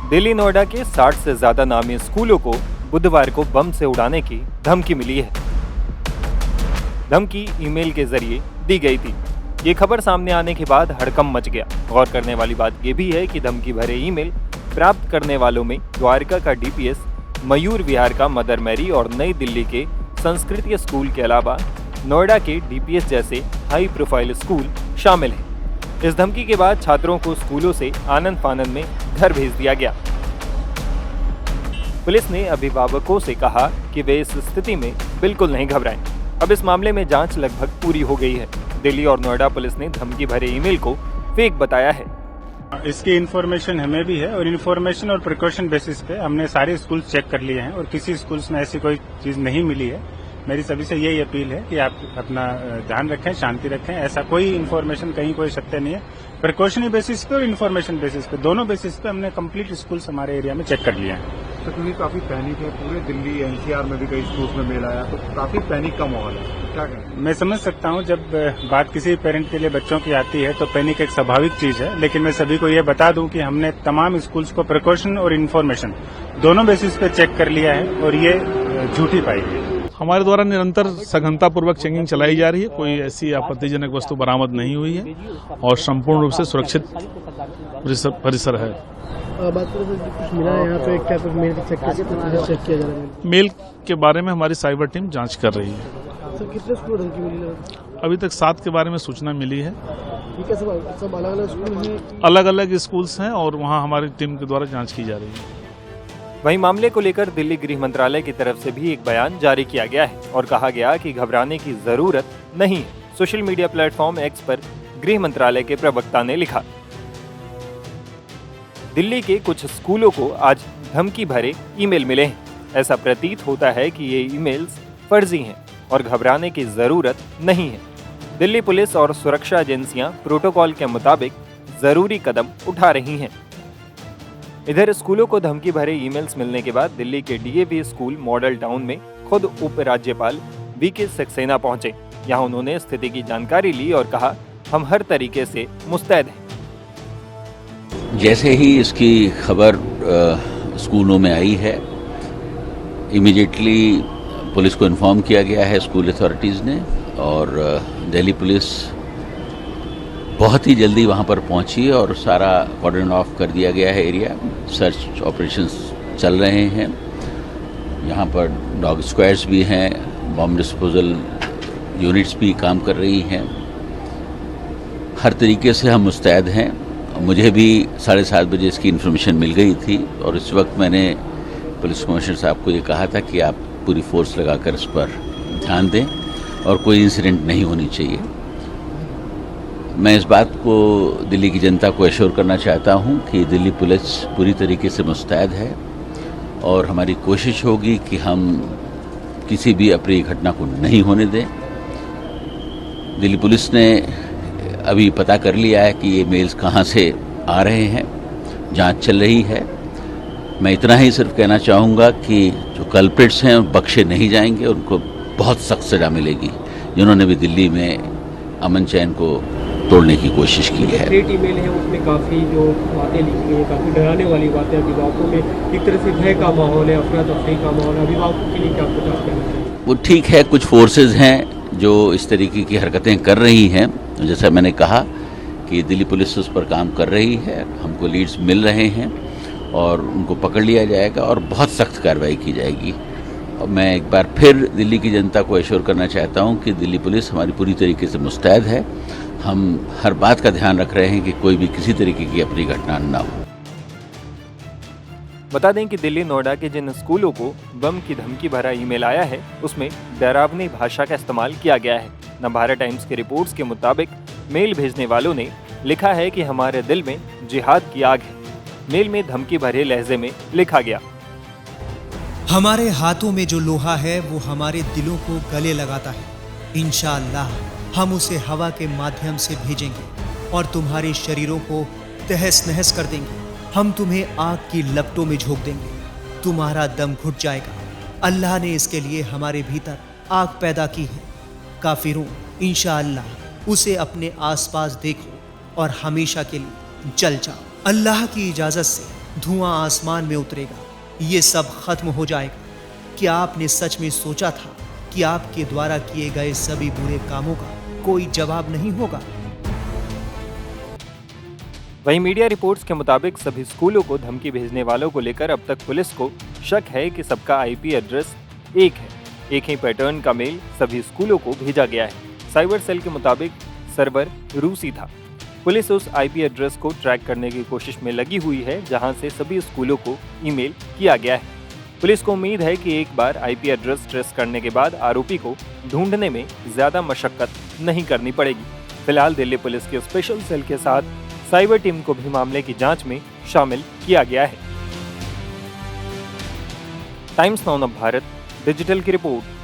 दिल्ली नोएडा के 60 से ज्यादा नामी स्कूलों को बुधवार को बम से उड़ाने की धमकी मिली है। धमकी ईमेल के जरिए दी गई थी। ये खबर सामने आने के बाद हड़कंप मच गया। गौर करने वाली बात यह भी है कि धमकी भरे ईमेल प्राप्त करने वालों में द्वारका का डीपीएस, मयूर विहार का मदर मैरी और नई दिल्ली के संस्कृत स्कूल के अलावा नोएडा के डीपीएस जैसे हाई प्रोफाइल स्कूल शामिल हैं। इस धमकी के बाद छात्रों को स्कूलों से आनंद फानंद में घर भेज दिया गया। पुलिस ने अभिभावकों से कहा कि वे इस स्थिति में बिल्कुल नहीं घबराएं। अब इस मामले में जांच लगभग पूरी हो गई है। दिल्ली और नोएडा पुलिस ने धमकी भरे ईमेल को फेक बताया है। इसकी इन्फॉर्मेशन हमें भी है और इन्फॉर्मेशन और प्रिकॉशन बेसिस पे हमने सारे स्कूल चेक कर लिए हैं और किसी स्कूल्स में ऐसी कोई चीज नहीं मिली है। मेरी सभी से यही अपील है कि आप अपना ध्यान रखें, शांति रखें। ऐसा कोई इन्फॉर्मेशन कहीं कोई सत्य नहीं है। प्रिकॉशनरी बेसिस पे और इन्फॉर्मेशन बेसिस पे, दोनों बेसिस पे हमने कंप्लीट स्कूल्स हमारे एरिया में चेक कर लिए हैं। तो क्योंकि काफी पैनिक है, पूरे दिल्ली एनसीआर में भी कई स्कूल्स में मेल आया, तो काफी पैनिक का माहौल है, क्या कहें? मैं समझ सकता हूं, जब बात किसी पेरेंट के लिए बच्चों की आती है तो पैनिक एक स्वाभाविक चीज है, लेकिन मैं सभी को ये बता दूं कि हमने तमाम स्कूल्स को प्रिकॉशन और इन्फॉर्मेशन दोनों बेसिस पे चेक कर लिया है और ये झूठी पाई गई। हमारे द्वारा निरंतर सघनतापूर्वक चेकिंग चलाई जा रही है। कोई ऐसी आपत्तिजनक वस्तु बरामद नहीं हुई है और संपूर्ण रूप से सुरक्षित परिसर है। बात करें तो कुछ मिला है यहाँ पे, क्या कुछ मेल चेक किया जा रहा है? मेल के बारे में हमारी साइबर टीम जांच कर रही है। सर कितने स्कूल धमकी मिली है? अभी तक 7 के बारे में सूचना मिली है। ठीक है, सब अलग अलग स्कूल हैं? अलग अलग स्कूल्स हैं और वहाँ हमारी टीम के द्वारा जांच की जा रही है। वहीं मामले को लेकर दिल्ली गृह मंत्रालय की तरफ से भी एक बयान जारी किया गया है और कहा गया कि घबराने की जरूरत नहीं है। सोशल मीडिया प्लेटफॉर्म एक्स पर गृह मंत्रालय के प्रवक्ता ने लिखा, दिल्ली के कुछ स्कूलों को आज धमकी भरे ईमेल मिले हैं। ऐसा प्रतीत होता है कि ये ईमेल्स फर्जी हैं और घबराने की जरूरत नहीं है। दिल्ली पुलिस और सुरक्षा एजेंसियां प्रोटोकॉल के मुताबिक जरूरी कदम उठा रही हैं। इधर स्कूलों को धमकी भरे ईमेल्स मिलने के बाद दिल्ली के डीएवी स्कूल मॉडल टाउन में खुद उप राज्यपाल वीके सक्सेना पहुंचे। यहां उन्होंने स्थिति की जानकारी ली और कहा, हम हर तरीके से मुस्तैद हैं। जैसे ही इसकी खबर स्कूलों में आई है, इमीडिएटली पुलिस को इन्फॉर्म किया गया है स्कूल अथॉरिटीज़ ने, और दिल्ली पुलिस बहुत ही जल्दी वहाँ पर पहुँची और सारा कॉर्डन ऑफ कर दिया गया है एरिया। सर्च ऑपरेशंस चल रहे हैं। यहाँ पर डॉग स्क्वाड्स भी हैं, बॉम्ब डिस्पोजल यूनिट्स भी काम कर रही हैं। हर तरीके से हम मुस्तैद हैं। मुझे भी 7:30 बजे इसकी इन्फॉर्मेशन मिल गई थी और इस वक्त मैंने पुलिस कमिश्नर साहब को ये कहा था कि आप पूरी फोर्स लगाकर इस पर ध्यान दें और कोई इंसिडेंट नहीं होनी चाहिए। मैं इस बात को दिल्ली की जनता को एश्योर करना चाहता हूं कि दिल्ली पुलिस पूरी तरीके से मुस्तैद है और हमारी कोशिश होगी कि हम किसी भी अप्रिय घटना को नहीं होने दें। दिल्ली पुलिस ने अभी पता कर लिया है कि ये मेल्स कहां से आ रहे हैं, जांच चल रही है। मैं इतना ही सिर्फ कहना चाहूँगा कि जो कल्प्रिट्स हैं बख्शे नहीं जाएंगे, उनको बहुत सख्त सजा मिलेगी, जिन्होंने भी दिल्ली में अमन चैन को तोड़ने की कोशिश की है। थ्रेट ईमेल है, उसमें काफ़ी जो बातें लिखी गई हैं, काफ़ी डराने वाली बातें। अभिभावकों में एक तरह से भय का माहौल है, अफरा तफरी का माहौल है। अभिभावकों के लिए क्या कुछ आप कहना चाहिए? वो ठीक है, कुछ फोर्सेज हैं जो इस तरीके की हरकतें कर रही हैं। जैसा मैंने कहा कि दिल्ली पुलिस उस पर काम कर रही है, हमको लीड्स मिल रहे हैं और उनको पकड़ लिया जाएगा और बहुत सख्त कार्रवाई की जाएगी। और मैं एक बार फिर दिल्ली की जनता को एश्योर करना चाहता हूं कि दिल्ली पुलिस हमारी पूरी तरीके से मुस्तैद है। हम हर बात का ध्यान रख रहे हैं कि कोई भी किसी तरीके की अपनी घटना न हो। बता दें कि दिल्ली नोएडा के जिन स्कूलों को बम की धमकी भरा ईमेल आया है, उसमें डरावनी भाषा का इस्तेमाल किया गया है। नवभारत टाइम्स की रिपोर्ट्स के मुताबिक मेल भेजने वालों ने लिखा है कि हमारे दिल में जिहाद की आग है। मेल में धमकी भरे लहजे में लिखा गया, हमारे हाथों में जो लोहा है वो हमारे दिलों को गले लगाता है। इंशाअल्लाह हम उसे हवा के माध्यम से भेजेंगे और तुम्हारे शरीरों को तहस नहस कर देंगे। हम तुम्हें आग की लपटों में झोंक देंगे, तुम्हारा दम घुट जाएगा। अल्लाह ने इसके लिए हमारे भीतर आग पैदा की है। काफिरों, इंशाअल्लाह उसे अपने आसपास देखो और हमेशा के लिए जल जाओ। अल्लाह की इजाजत से धुआं आसमान में उतरेगा, ये सब खत्म हो जाएगा। क्या आपने सच में सोचा था कि आपके द्वारा किए गए सभी बुरे कामों का कोई जवाब नहीं होगा? वहीं मीडिया रिपोर्ट्स के मुताबिक सभी स्कूलों को धमकी भेजने वालों को लेकर अब तक पुलिस को शक है कि सबका आईपी एड्रेस एक है। एक ही पैटर्न का मेल सभी स्कूलों को भेजा गया है। साइबर सेल के मुताबिक सर्वर रूसी था। पुलिस उस आईपी एड्रेस को ट्रैक करने की कोशिश में लगी हुई है जहां से सभी स्कूलों को ईमेल किया गया है। पुलिस को उम्मीद है कि एक बार आईपी एड्रेस ट्रेस करने के बाद आरोपी को ढूंढने में ज्यादा मशक्कत नहीं करनी पड़ेगी। फिलहाल दिल्ली पुलिस के स्पेशल सेल के साथ साइबर टीम को भी मामले की जांच में शामिल किया गया है। Times now of Bharat digital की रिपोर्ट।